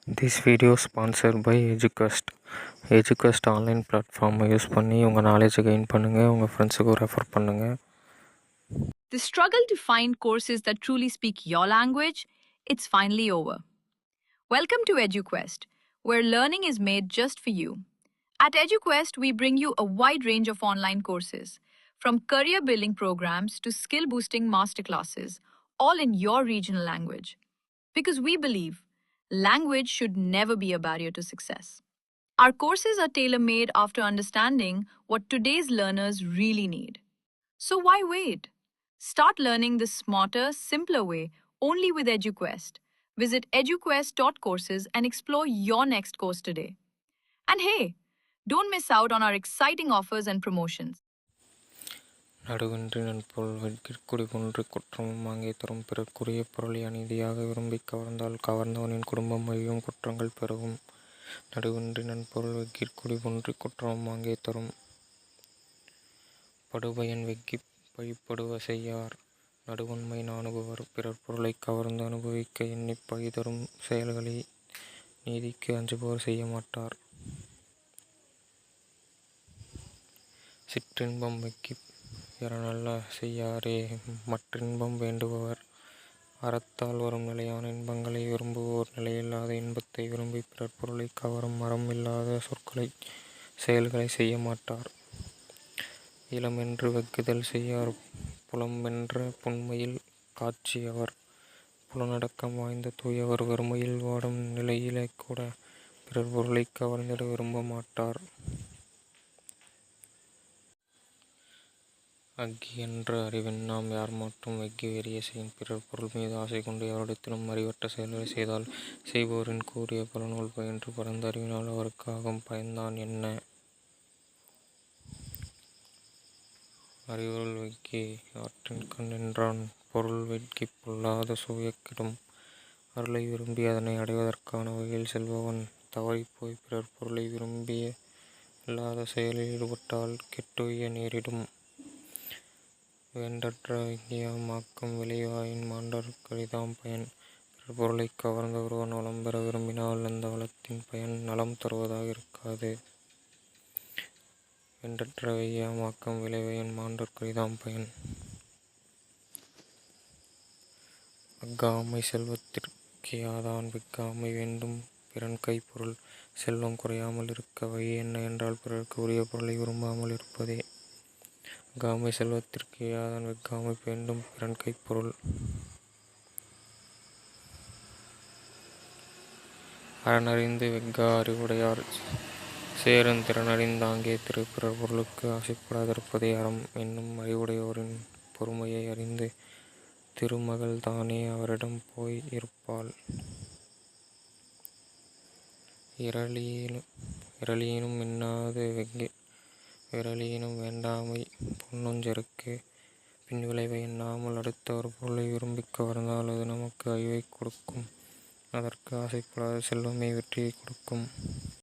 This video is sponsored by EduQuest. EduQuest online பிளாட்ஃபார்மை use பண்ணி உங்கள் நாலேஜை கெயின் பண்ணுங்கள், உங்கள் ஃப்ரெண்ட்ஸுக்கும் ரெஃபர் பண்ணுங்கள். The struggle to find courses that truly speak your language, it's finally over. Welcome to EduQuest, where learning is made just for you. At EduQuest, we bring you a wide range of online courses, from career building programs to skill boosting masterclasses, all in your regional language. Because we believe language should never be a barrier to success. Our courses are tailor made after understanding what today's learners really need. So why wait? Start learning the smarter, simpler way only with EduQuest. Visit eduquest.courses and explore your next course today. And hey, don't miss out on our exciting offers and promotions. நடுவின்றி நன்பொருள் வெட்கிற்குடி போன்று குற்றமும் வாங்கி தரும் பிறர்க்குரிய பொருளை அநீதியாக விரும்பி கவர்ந்தால் கவர்ந்தவனின் குடும்பம் அழியும், குற்றங்கள் பெருகும். நடுவின்றி நன்பொருள் வெட்கிற்குடி போன்று குற்றமும் வாங்கி தரும் படுபயன் வெக்கி பழிப்படுவ செய்யார். நடுவன்மை நாணுபவர் பிறர் பொருளை கவர்ந்து அனுபவிக்க எண்ணி பழி தரும் செயல்களை நீதிக்கு அஞ்சுபவர் செய்ய மாட்டார். சிற்றின்பம் வெக்கி பிறனல்ல செய்யாரே மற்றின்பம் வேண்டுபவர். அறத்தால் வரும் நிலையான இன்பங்களை விரும்புவோர் நிலையில்லாத இன்பத்தை விரும்பி பிறர் பொருளை கவரும் மரம் இல்லாத செயல்களை செய்ய மாட்டார். இளமென்று வெக்குதல் செய்யார் புலமென்ற புன்மையில் காட்சியவர். புலனடக்கம் வாய்ந்த தூயவர் வறுமையில் வாடும் நிலையிலே கூட பிறர் பொருளை கவர்ந்திட விரும்ப மாட்டார். அக்கி என்ற அறிவெண்ணாம் யார் மட்டும் வெக்கி வெறிய செய்யும். பிறர் பொருள் மீது ஆசை கொண்டு எவரிடத்திலும் அறிவற்ற செயல்களை செய்தால் செய்பவரின் கூறிய பலநூல் பயின்று பரந்த அறிவினால் அவருக்கு ஆகும் பயன்தான் என்ன? அறிவுருள் வெக்கி ஆற்றின் கண் என்றான் பொருள் வெட்கி பொல்லாத சூயக்கிடும். அருளை விரும்பி அதனை அடைவதற்கான வகையில் செல்பவன் தவறிப்போய் பிறர் பொருளை விரும்பிய இல்லாத செயலில் ஈடுபட்டால் கெட்டுய நேரிடும். வேண்டற்ற விஞ்ஞாமாக்கும் விளைவாயின் மாண்டற் கரிதாம் பயன். பிறர் பொருளை கவர்ந்த ஒருவன் வளம் பெற விரும்பினால் அந்த வளத்தின் பயன் நலம் தருவதாக இருக்காது. வேண்டற்ற விஞ்ஞாமாக்கும் விளைவாயின் மாண்டற் கரிதாம் பயன். அஃகாமை செல்வத்திற்கு யாதான் விற்காமை வேண்டும் பிறன் கைப்பொருள். செல்வம் குறையாமல் இருக்க வழி என்ன என்றால் பிறருக்கு உரிய பொருளை விரும்பாமல் இருப்பதே. அஃகாமை செல்வத்திற்கு யாதான் வெக்காமை வேண்டும் பிறன் கைப்பொருள். அறனறிந்து வெஃகா அறிவுடையார் சேருந் திறனறிந்தாங்கே பிறர் பொருளுக்கு ஆசைப்படாதிருப்பதே அறம் என்னும். அறிவுடையோரின் பொறுமையை அறிந்து திருமகள் தானே அவரிடம் போய் இருப்பாள். இரளியினும் எண்ணாது விரலியினும் வேண்டாமை பொன்னுஞ் செருக்கு. பின் விளைவை எண்ணாமல் அடுத்தவர் பொருளை விரும்பிக் கவர்ந்தால் அது நமக்கு அழிவை கொடுக்கும். அதற்கு ஆசைப்படாத செல்வமே வெற்றியை கொடுக்கும்.